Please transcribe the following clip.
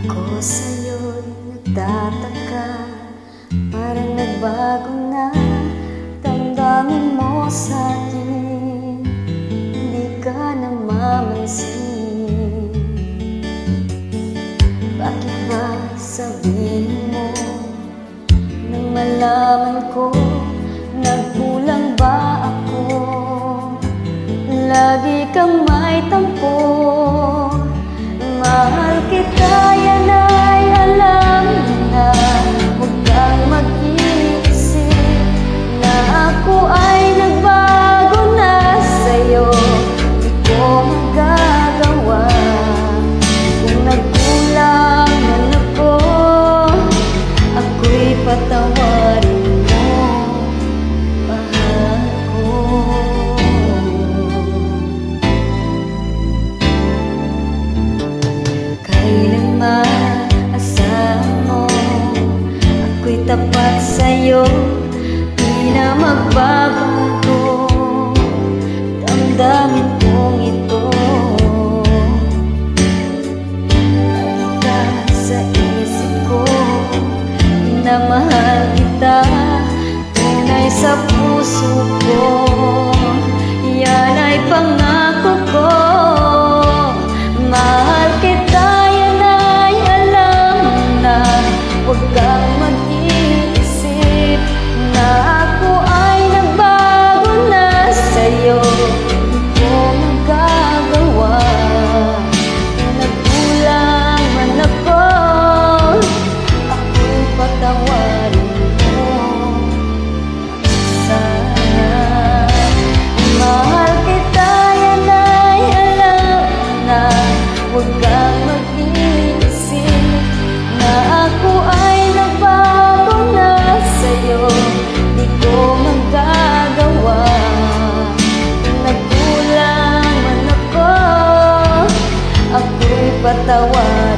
Ako sa'yo'y nagtataka, parang nagbago na damdamin mo sa'kin. Hindi ka namamansin. Bakit ba sabihin mo nang malaman ko nagkulang ba ako? Lagi kang may tampo. Mahal kita, yan ay alam na. Huwag kang mag-iisip na ako ay nagbago na sa'yo. Di ko magagawa kung nagkulang man ako. Ako'y patawarin mo, mahal ko. Kailanman asahan mo ako'y tapat sa'yo, di na magbabago damdamin kong ito. Lagi ka sa isip ko, minamahal kita, tunay sa puso ko. Yan ay pangako ko. Mahal kita, yan ay alam na. Huwag kang mag-iisip na ako ay nagbago na sa'yo. Di ko magagawa kung nagkulang man ako. Ako'y patawarin mo sana. Mahal kita, yan ay alam na. Huwag kang mag-iisip na ako ay nagbago na sa'yo. Di ko magagawa kung nagkulang man ako. Ako'y patawarin